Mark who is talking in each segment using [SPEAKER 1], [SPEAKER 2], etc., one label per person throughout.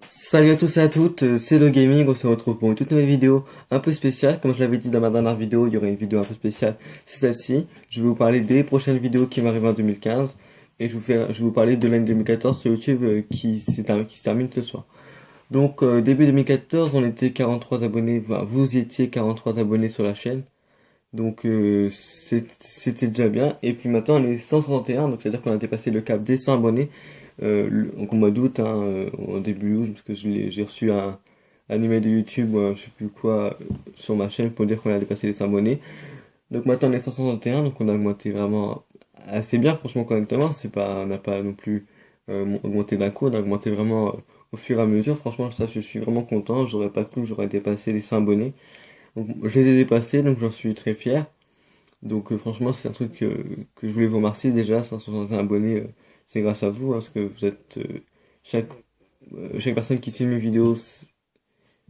[SPEAKER 1] Salut à tous et à toutes, c'est le gaming, on se retrouve pour une toute nouvelle vidéo un peu spéciale. Comme je l'avais dit dans ma dernière vidéo, il y aurait une vidéo un peu spéciale, c'est celle-ci. Je vais vous parler des prochaines vidéos qui vont arriver en 2015 et je vais vous parler de l'année 2014 sur YouTube qui se termine ce soir. Donc début 2014, on était 43 abonnés, enfin, vous étiez 43 abonnés sur la chaîne. Donc c'était déjà bien. Et puis maintenant on est 161, donc c'est-à-dire qu'on a dépassé le cap des 100 abonnés donc au mois d'août, hein, au début août, parce que j'ai reçu un email de YouTube, je sais plus quoi, sur ma chaîne pour dire qu'on a dépassé les 100 abonnés. Donc maintenant on est 161, donc on a augmenté vraiment assez bien, franchement correctement. C'est pas, on n'a pas non plus augmenté d'un coup, on a augmenté vraiment au fur et à mesure. Franchement, ça je suis vraiment content. J'aurais pas cru que j'aurais dépassé les 100 abonnés. Donc je les ai dépassés, donc j'en suis très fier. Donc franchement, c'est un truc que je voulais vous remercier déjà, 161 abonnés, c'est grâce à vous, hein, parce que vous êtes chaque chaque personne qui suit mes vidéos,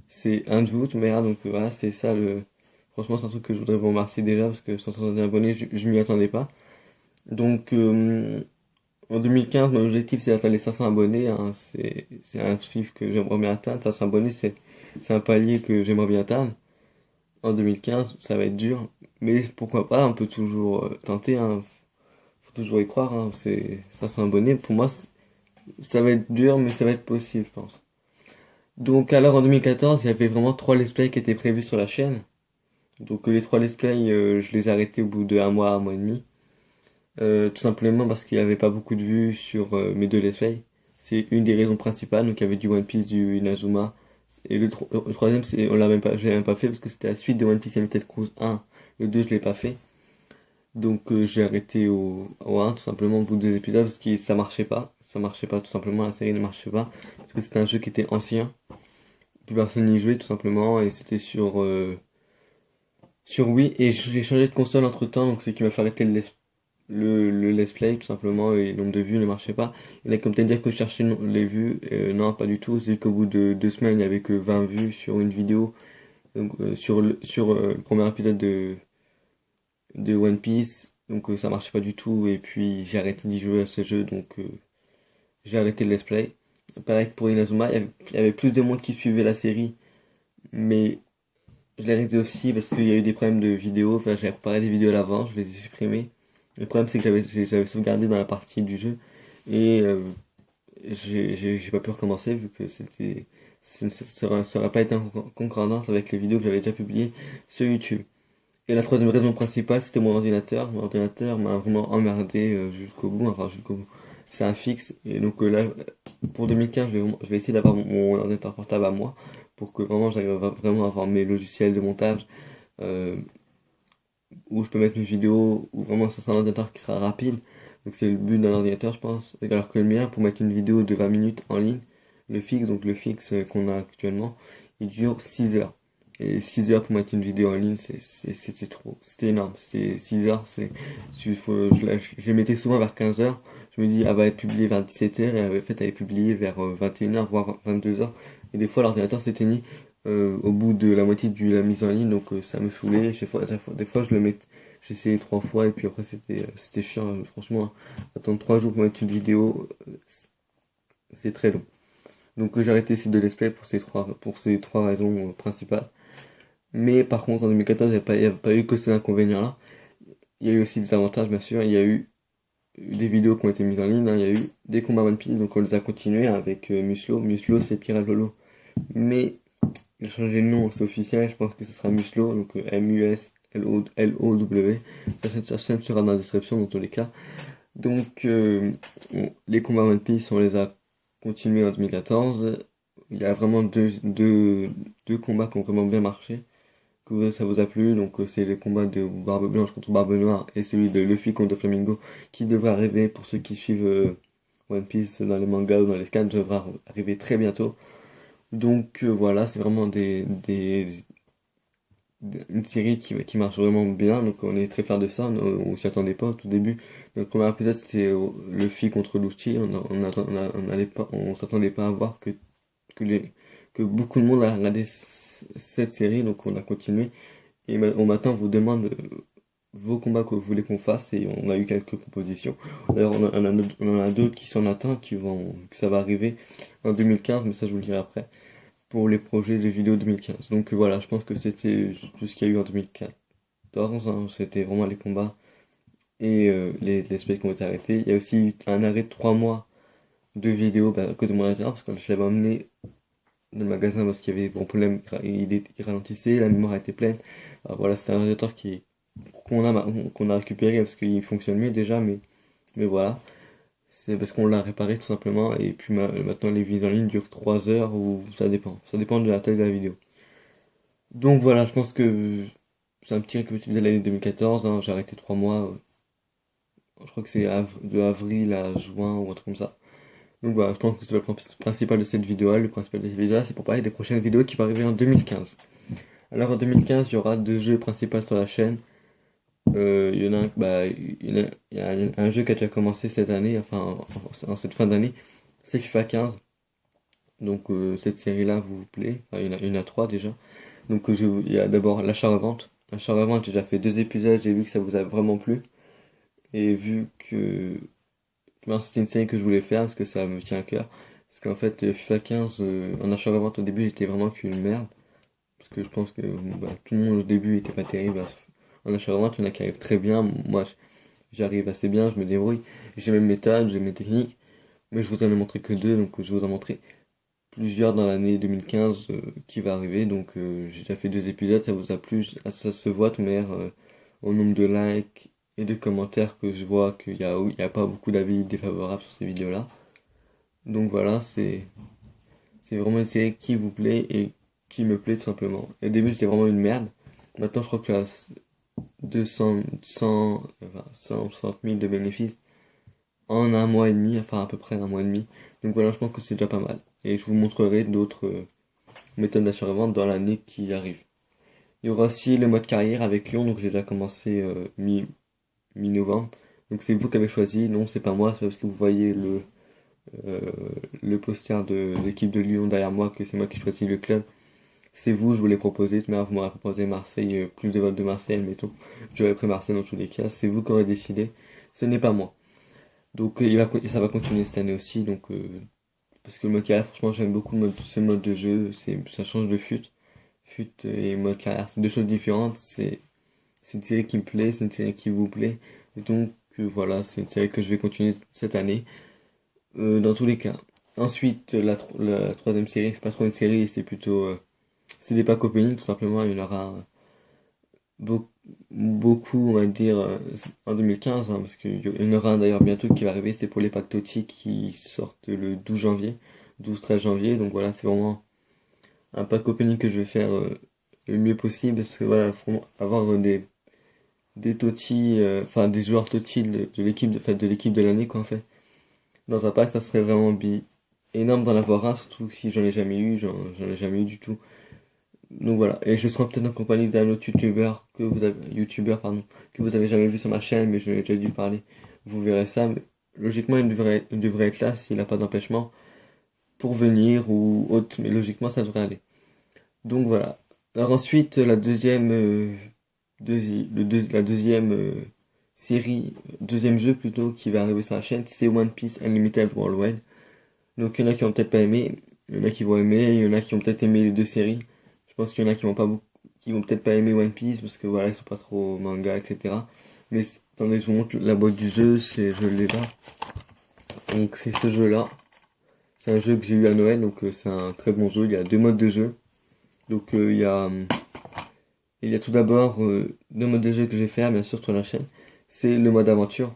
[SPEAKER 1] c'est un de vous, tout merde, donc voilà, c'est ça le. Franchement, c'est un truc que je voudrais vous remercier déjà, parce que 161 abonnés, je m'y attendais pas. Donc en 2015, mon objectif c'est d'atteindre les 500 abonnés, hein, c'est un chiffre que j'aimerais bien atteindre. 500 abonnés, c'est un palier que j'aimerais bien atteindre. En 2015, ça va être dur, mais pourquoi pas, on peut toujours tenter, hein, faut toujours y croire, hein, c'est 500 abonnés. Pour moi, ça va être dur, mais ça va être possible, je pense. Donc, alors en 2014, il y avait vraiment 3 let's play qui étaient prévus sur la chaîne. Donc, les 3 let's play, je les ai arrêtés au bout de un mois et demi. Tout simplement parce qu'il n'y avait pas beaucoup de vues sur mes 2 let's play. C'est une des raisons principales. Donc, il y avait du One Piece, du Inazuma. Et le troisième, je l'ai même pas fait parce que c'était la suite de One Piece Limited Cruise 1. Le 2, je l'ai pas fait. Donc j'ai arrêté au 1 tout simplement au bout de 2 épisodes parce que ça marchait pas. Ça marchait pas tout simplement, la série ne marchait pas. Parce que c'était un jeu qui était ancien. Plus personne n'y jouait tout simplement et c'était sur Wii. Et j'ai changé de console entre temps donc c'est qui m'a fait arrêter le let's play tout simplement et le nombre de vues ne marchait pas. Il y en a comme dire que je cherchais les vues. Non, pas du tout. C'est qu'au bout de 2 semaines il y avait que 20 vues sur une vidéo. Donc sur le premier épisode de One Piece, donc ça marchait pas du tout, et puis j'ai arrêté d'y jouer à ce jeu, donc j'ai arrêté le let's play. Pareil que pour Inazuma, il y avait plus de monde qui suivait la série, mais je l'ai arrêté aussi parce qu'il y a eu des problèmes de vidéos, enfin j'avais préparé des vidéos à l'avant, je les ai supprimées. Le problème c'est que j'avais sauvegardé dans la partie du jeu, et j'ai pas pu recommencer vu que ça aurait pas été en concordance avec les vidéos que j'avais déjà publiées sur YouTube. Et la troisième raison principale, c'était mon ordinateur. Mon ordinateur m'a vraiment emmerdé jusqu'au bout, enfin jusqu'au bout. C'est un fixe, et donc là, pour 2015, je vais essayer d'avoir mon ordinateur portable à moi, pour que vraiment j'arrive vraiment à avoir mes logiciels de montage, euh, où je peux mettre mes vidéos, où vraiment ça sera un ordinateur qui sera rapide. Donc c'est le but d'un ordinateur, je pense. Alors que le mien, pour mettre une vidéo de 20 minutes en ligne, le fixe, donc le fixe qu'on a actuellement, il dure 6 heures. Et 6 heures pour mettre une vidéo en ligne, c'était trop, c'était énorme. C'était 6 heures, je les mettais souvent vers 15 heures. Je me dis, elle va être publiée vers 17 heures, et en fait, elle est publiée vers 21 heures, voire 22 heures. Et des fois, l'ordinateur s'éteignait au bout de la moitié de la mise en ligne, donc ça me saoulait. Des fois, j'ai essayé 3 fois, et puis après, c'était chiant, franchement. Attendre 3 jours pour mettre une vidéo, c'est très long. Donc j'ai arrêté ces 2 let's play pour ces trois raisons principales. Mais par contre, en 2014, il n'y a pas eu que ces inconvénients-là. Il y a eu aussi des avantages, bien sûr. Il y a eu des vidéos qui ont été mises en ligne, hein. Il y a eu des combats One Piece, donc on les a continués avec Muslo. Muslo, c'est Pirate Lolo. Mais il a changé de nom, c'est officiel. Je pense que ce sera Muslo, donc Muslow. Sa chaîne sera dans la description dans tous les cas. Donc, les combats One Piece, on les a continués en 2014. Il y a vraiment deux combats qui ont vraiment bien marché, que ça vous a plu. Donc c'est les combats de Barbe Blanche contre Barbe Noire et celui de Luffy contre Flamingo qui devrait arriver pour ceux qui suivent One Piece dans les mangas ou dans les scans, devrait arriver très bientôt. Donc voilà, c'est vraiment une série qui marche vraiment bien, donc on est très fiers de ça, on s'y attendait pas au tout début. Notre premier épisode c'était Luffy contre Lucci, on s'attendait pas à voir que beaucoup de monde a regardé cette série, donc on a continué. Et maintenant, on vous demande vos combats que vous voulez qu'on fasse et on a eu quelques propositions. D'ailleurs, on en a d'autres qui sont en attente, que ça va arriver en 2015, mais ça je vous le dirai après, pour les projets de vidéo 2015. Donc voilà, je pense que c'était tout ce qu'il y a eu en 2014, hein, c'était vraiment les combats et les specs qui ont été arrêtés. Il y a aussi eu un arrêt de 3 mois de vidéos à cause de mon ordinateur, parce que je l'avais emmené dans le magasin parce qu'il y avait un problème, il ralentissait, la mémoire était pleine. Alors voilà, c'était un ordinateur qu'on a récupéré parce qu'il fonctionne mieux déjà, mais voilà. C'est parce qu'on l'a réparé tout simplement, et puis maintenant les vidéos en ligne durent 3 heures, ou ça dépend de la taille de la vidéo. Donc voilà, je pense que c'est un petit récapitulatif de l'année 2014, hein, j'ai arrêté 3 mois, je crois que c'est de avril à juin ou un truc comme ça. Donc voilà, je pense que c'est le principal de cette vidéo-là. Le principal de cette vidéo-là, c'est pour parler des prochaines vidéos qui vont arriver en 2015. Alors en 2015, il y aura 2 jeux principaux sur la chaîne. Il y en a un, il y a un jeu qui a déjà commencé cette année, enfin en cette fin d'année, c'est FIFA 15. Donc cette série-là vous plaît. Enfin, il y en a 3 déjà. Donc il y a d'abord l'achat-revente. L'achat-revente, j'ai déjà fait 2 épisodes, j'ai vu que ça vous a vraiment plu. Et vu que c'était une série que je voulais faire parce que ça me tient à cœur. Parce qu'en fait, FIFA 15, en achat-revente au début, j'étais vraiment qu'une merde. Parce que je pense que tout le monde au début était pas terrible. En achat-revente, il y en a qui arrivent très bien. Moi, j'arrive assez bien, je me débrouille. J'ai mes méthodes, j'ai mes techniques. Mais je vous en ai montré que 2, donc je vous en ai montré plusieurs dans l'année 2015 qui va arriver. Donc j'ai déjà fait 2 épisodes, ça vous a plu. Ça se voit tout manière au nombre de likes et de commentaires que je vois il y a pas beaucoup d'avis défavorables sur ces vidéos-là. Donc voilà, c'est vraiment une série qui vous plaît et qui me plaît tout simplement. Et au début, c'était vraiment une merde. Maintenant, je crois que tu as 160 000 de bénéfices en un mois et demi, enfin à peu près un mois et demi. Donc voilà, je pense que c'est déjà pas mal. Et je vous montrerai d'autres méthodes d'achat-revente dans l'année qui arrive. Il y aura aussi le mode carrière avec Lyon, donc j'ai déjà commencé mi-novembre. Donc c'est vous qui avez choisi, non c'est pas moi, c'est parce que vous voyez euh, le poster de l'équipe de Lyon derrière moi que c'est moi qui choisis le club. C'est vous, je vous l'ai proposé, mais vous m'aurez proposé Marseille, plus de votes de Marseille, admettons. J'aurais pris Marseille dans tous les cas, c'est vous qui aurez décidé, ce n'est pas moi. Donc ça va continuer cette année aussi, donc parce que le mode carrière, franchement j'aime beaucoup ce mode de jeu, ça change de fut. Fut et mode carrière, c'est 2 choses différentes, c'est une série qui me plaît, c'est une série qui vous plaît, et donc voilà, c'est une série que je vais continuer cette année, dans tous les cas. Ensuite, la troisième série, c'est pas trop une série, c'est plutôt c'est des packs opening, tout simplement. Il y en aura beaucoup, on va dire, en 2015, hein, parce qu'il y en aura un d'ailleurs bientôt qui va arriver, c'est pour les packs Toti qui sortent le 12 janvier, 12-13 janvier. Donc voilà, c'est vraiment un pack opening que je vais faire le mieux possible, parce que voilà, faut avoir des Toti, enfin des joueurs Toti de l'équipe de l'équipe de l'année, quoi, en fait. Dans un pack, ça serait vraiment énorme d'en avoir un, surtout si j'en ai jamais eu, j'en ai jamais eu du tout. Donc voilà, et je serai peut-être en compagnie d'un autre youtubeur, pardon, que vous avez jamais vu sur ma chaîne, mais je l'ai déjà dû parler. Vous verrez ça, mais logiquement il devrait être là s'il n'a pas d'empêchement pour venir ou autre, mais logiquement ça devrait aller. Donc voilà. Alors ensuite, la deuxième série, deuxième jeu plutôt, qui va arriver sur la chaîne, c'est One Piece Unlimited Worldwide. Donc il y en a qui vont peut-être pas aimer, il y en a qui vont aimer, il y en a qui vont peut-être aimer les 2 séries. Je pense qu'il y en a qui vont pas beaucoup, qui vont peut-être pas aimer One Piece parce que voilà, ils sont pas trop manga, etc. Mais attendez, je vous montre la boîte du jeu, je l'ai là. Donc c'est ce jeu-là. C'est un jeu que j'ai eu à Noël, donc c'est un très bon jeu. Il y a 2 modes de jeu. Donc il y a tout d'abord 2 modes de jeu que je vais faire, bien sûr, sur la chaîne. C'est le mode aventure.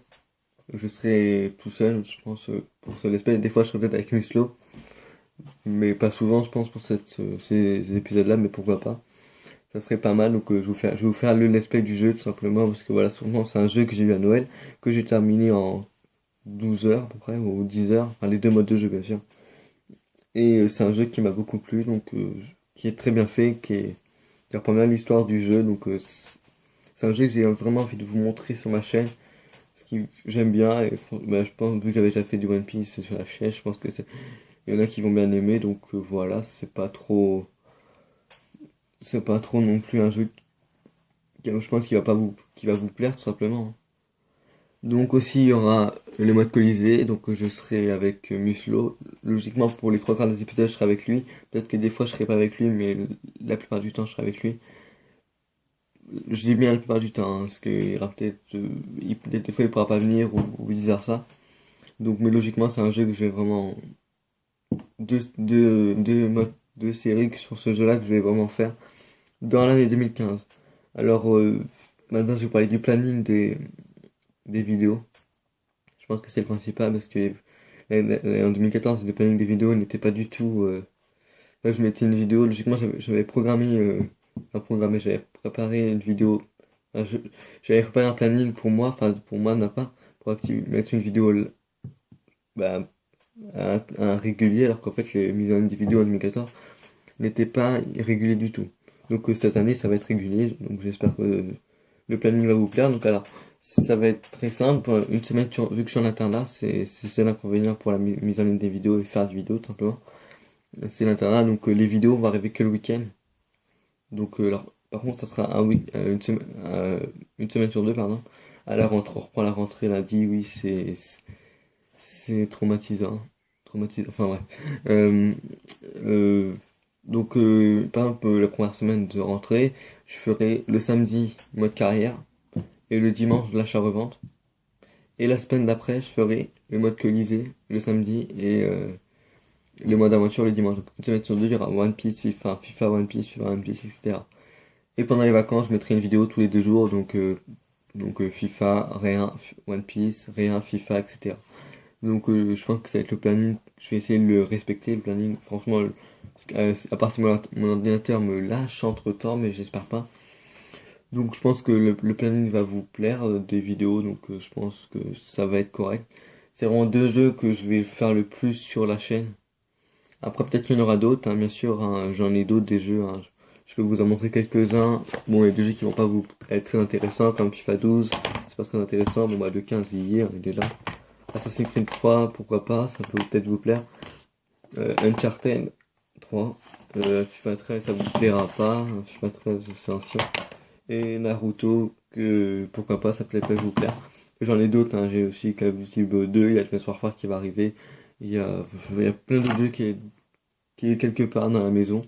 [SPEAKER 1] Je serai tout seul, je pense, pour ce let's play. Des fois, je serai peut-être avec Muslo. Mais pas souvent, je pense, pour ces épisodes-là, mais pourquoi pas. Ça serait pas mal, donc je vais vous faire le let's play du jeu, tout simplement, parce que voilà, sûrement, c'est un jeu que j'ai eu à Noël, que j'ai terminé en 12 heures, à peu près, ou 10 heures, enfin, les 2 modes de jeu, bien sûr. Et c'est un jeu qui m'a beaucoup plu, donc qui est très bien fait, qui reprend bien l'histoire du jeu, donc c'est un jeu que j'ai vraiment envie de vous montrer sur ma chaîne, parce que j'aime bien, et je pense, vu que j'avais déjà fait du One Piece sur la chaîne, je pense que il y en a qui vont bien aimer, donc voilà, c'est pas trop non plus un jeu je pense qu'il va vous plaire tout simplement. Donc aussi il y aura le mode Colisée, donc je serai avec Muslo. Logiquement pour les trois quarts des épisodes je serai avec lui. Peut-être que des fois je serai pas avec lui, mais la plupart du temps je serai avec lui. Je dis bien la plupart du temps, hein, parce qu'il y aura peut-être des fois il pourra pas venir ou vice versa. Donc mais logiquement c'est un jeu que je vais vraiment deux séries sur ce jeu-là que je vais vraiment faire dans l'année 2015. Alors maintenant je vais vous parler du planning des vidéos. Je pense que c'est le principal parce que en 2014 le planning des vidéos n'était pas du tout. Là je mettais une vidéo, logiquement j'avais programmé, j'avais préparé une vidéo. Enfin, j'avais préparé un planning pour moi, enfin pour moi de ma part, pour mettre une vidéo bah, à un régulier alors qu'en fait les mises en ligne des vidéos en 2014 n'étaient pas réguliers du tout. Donc cette année ça va être régulier, donc j'espère que le planning va vous plaire. Donc alors ça va être très simple, pour une semaine vu que je suis en internat, c'est l'inconvénient pour la mise en ligne des vidéos et faire des vidéos tout simplement. C'est l'internat, donc les vidéos vont arriver que le week-end. Donc alors par contre ça sera une semaine sur deux pardon. À la rentrée, on reprend la rentrée lundi, oui c'est traumatisant. Traumatisant, enfin bref. Euh, euh, par exemple, la première semaine de rentrée, je ferai le samedi mode carrière et le dimanche de l'achat-revente. Et la semaine d'après, je ferai le mode Colisée le samedi et le mode aventure le dimanche. Donc une semaine sur deux, il y aura One Piece, FIFA One Piece, FIFA One Piece, etc. Et pendant les vacances, je mettrai une vidéo tous les 2 jours, FIFA, rien, One Piece, rien, FIFA, etc. Donc je pense que ça va être le planning, je vais essayer de le respecter, le planning, franchement, parce à part si mon ordinateur me lâche entre temps, mais j'espère pas. Donc je pense que le planning va vous plaire des vidéos, donc je pense que ça va être correct. C'est vraiment deux jeux que je vais faire le plus sur la chaîne. Après peut-être qu'il y en aura d'autres, hein, bien sûr, hein, j'en ai d'autres des jeux, hein. Je peux vous en montrer quelques-uns. Bon, il y a des jeux qui vont pas vous être très intéressants, comme FIFA 12, c'est pas très intéressant. Bon bah le 15 il y est, hein, il est là. Assassin's Creed 3, pourquoi pas, ça peut peut-être vous plaire. Uncharted 3, FIFA 13 ça vous plaira pas, FIFA 13 c'est ancien. Et Naruto, que pourquoi pas, ça peut-être vous plaire. J'en ai d'autres, hein. J'ai aussi Call of Duty BO2, il y a Advanced Warfare qui va arriver, il y a plein d'autres jeux qui est quelque part dans la maison.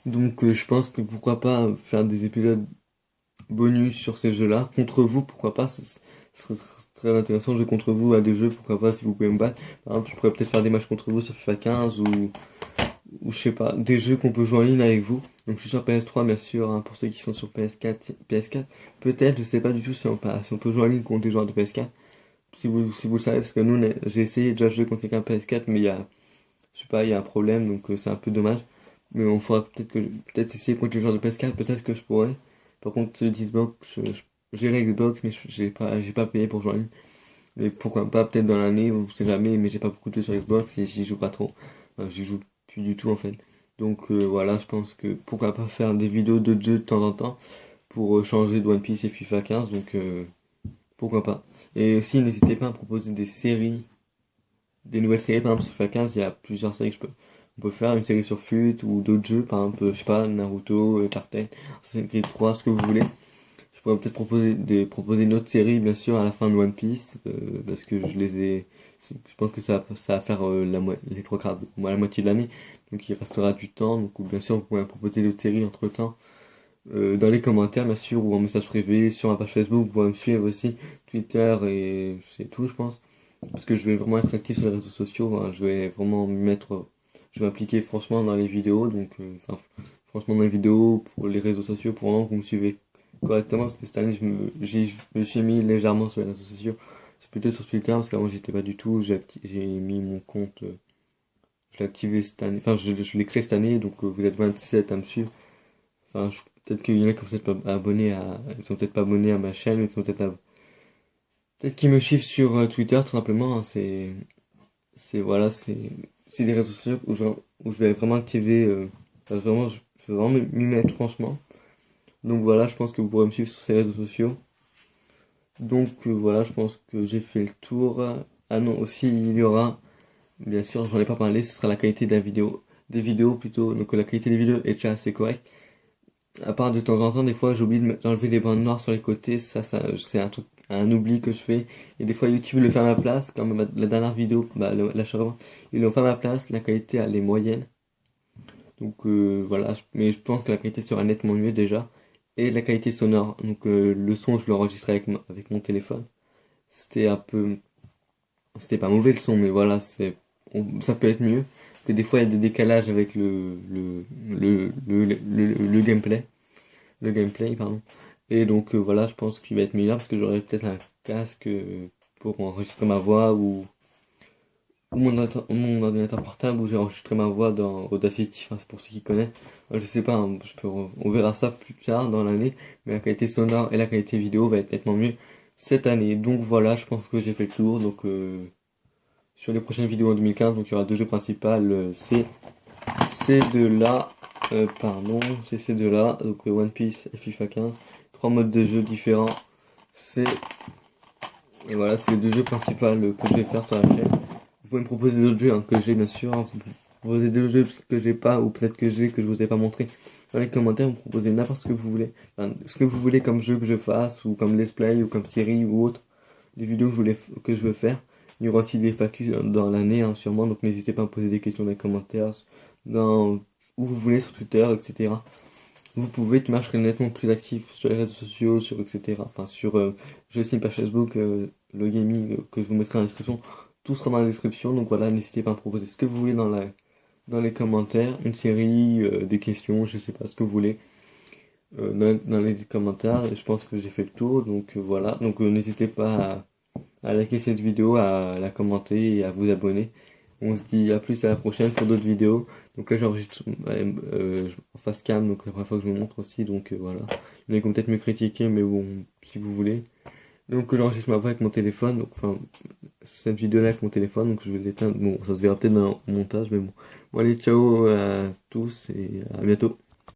[SPEAKER 1] Donc je pense que pourquoi pas faire des épisodes bonus sur ces jeux-là, contre vous, pourquoi pas, ce serait très intéressant de jouer contre vous à des jeux, pourquoi pas, si vous pouvez me battre. Par exemple, je pourrais peut-être faire des matchs contre vous sur FIFA 15 ou je sais pas, des jeux qu'on peut jouer en ligne avec vous. Donc je suis sur PS3 bien sûr, hein, pour ceux qui sont sur PS4, peut-être, je sais pas du tout si on peut jouer en ligne contre des joueurs de PS4. Si vous le savez, parce que nous, j'ai essayé déjà de jouer contre quelqu'un PS4, mais je sais pas, il y a un problème, donc c'est un peu dommage. Mais on fera peut-être essayer contre les joueurs de PS4, peut-être que je pourrais. Par contre, ceux d'Xbox, j'ai la Xbox, mais j'ai pas payé pour jouer en ligne. Mais pourquoi pas, peut-être dans l'année, on sait jamais, mais j'ai pas beaucoup de jeux sur Xbox et j'y joue pas trop. Enfin, j'y joue plus du tout en fait. Donc voilà, je pense que pourquoi pas faire des vidéos de jeux de temps en temps pour changer de One Piece et FIFA 15, donc pourquoi pas. Et aussi, n'hésitez pas à me proposer des séries, des nouvelles séries, par exemple sur FIFA 15, il y a plusieurs séries que on peut faire, une série sur FUT ou d'autres jeux, par exemple, je sais pas, Naruto, Uncharted, Assassin's Creed 3, ce que vous voulez. Je pourrais peut-être proposer une autre série, bien sûr, à la fin de One Piece, parce que je pense que ça va faire les trois quarts, la moitié de l'année, donc il restera du temps, donc bien sûr, vous pouvez me proposer d'autres séries entre temps, dans les commentaires, bien sûr, ou en message privé, sur ma page Facebook, vous pouvez me suivre aussi, Twitter, et c'est tout, je pense, parce que je vais vraiment être actif sur les réseaux sociaux, hein, je vais m'appliquer franchement dans les vidéos, donc, franchement dans les vidéos, pour les réseaux sociaux, pour vraiment que vous me suivez correctement parce que cette année je me suis mis légèrement sur les réseaux sociaux. C'est plutôt sur Twitter parce qu'avant j'étais pas du tout. J'ai mis mon compte, je l'ai activé cette année, enfin je l'ai créé cette année donc vous êtes 27 à me suivre. Enfin peut-être qu'il y en a qui sont peut-être pas abonnés ils sont peut-être pas abonnés à ma chaîne, mais ils sont peut-être qu'ils me suivent sur Twitter tout simplement, hein. Voilà, c'est des réseaux sociaux où je vais vraiment activer, vraiment, je vais vraiment m'y mettre franchement. Donc voilà, je pense que vous pourrez me suivre sur ces réseaux sociaux. Donc voilà, je pense que j'ai fait le tour. Ah non, aussi il y aura, bien sûr, j'en ai pas parlé, ce sera la qualité de la vidéo, des vidéos plutôt. Donc la qualité des vidéos est déjà assez correcte. À part de temps en temps, des fois j'oublie d'enlever les bandes noires sur les côtés, c'est un truc, un oubli que je fais. Et des fois YouTube le fait à ma place, comme la dernière vidéo, bah, l'achat, ils l'ont fait à ma place, la qualité elle est moyenne. Donc voilà, mais je pense que la qualité sera nettement mieux déjà. Et la qualité sonore, donc le son je l'enregistrais avec mon téléphone. C'était un peu, c'était pas mauvais le son, mais voilà, ça peut être mieux. Parce que des fois il y a des décalages avec le gameplay. Le gameplay, pardon. Et donc voilà, je pense qu'il va être meilleur parce que j'aurai peut-être un casque pour enregistrer ma voix ou mon ordinateur portable où j'ai enregistré ma voix dans Audacity, enfin c'est pour ceux qui connaissent. Je sais pas, hein, on verra ça plus tard dans l'année, mais la qualité sonore et la qualité vidéo va être nettement mieux cette année. Donc voilà, je pense que j'ai fait le tour. Donc sur les prochaines vidéos en 2015, donc il y aura deux jeux principaux, c'est de là, pardon, c'est ces deux-là, donc One Piece et FIFA 15, trois modes de jeu différents, c'est, et voilà, c'est les deux jeux principaux que je vais faire sur la chaîne. Vous pouvez me proposer d'autres jeux hein, que j'ai bien sûr, hein. Vous pouvez me proposer d'autres jeux que j'ai pas, ou peut-être que j'ai, que je vous ai pas montré. Dans les commentaires, vous proposez n'importe ce que vous voulez, enfin, ce que vous voulez comme jeu que je fasse, ou comme let's play, ou comme série, ou autre, des vidéos que je veux faire. Il y aura aussi des FAQ dans l'année, hein, sûrement, donc n'hésitez pas à me poser des questions dans les commentaires, dans où vous voulez sur Twitter, etc. Vous pouvez, tu marcherais nettement plus actif sur les réseaux sociaux, sur etc. Enfin, j'ai aussi une page Facebook, le gaming, que je vous mettrai en description. Tout sera dans la description, donc voilà, n'hésitez pas à me proposer ce que vous voulez dans les commentaires, une série, des questions, je sais pas, ce que vous voulez, dans les commentaires. Je pense que j'ai fait le tour, donc voilà. Donc n'hésitez pas à liker cette vidéo, à la commenter et à vous abonner. On se dit à plus à la prochaine pour d'autres vidéos. Donc là j'enregistre en face cam, donc la première fois que je vous montre aussi, donc voilà. Il y en a qui vont peut-être me critiquer, mais bon, si vous voulez. Donc j'enregistre ma voix avec mon téléphone, donc enfin cette vidéo là avec mon téléphone, donc je vais l'éteindre. Bon, ça se verra peut-être dans le montage, mais bon. Bon allez, ciao à tous et à bientôt.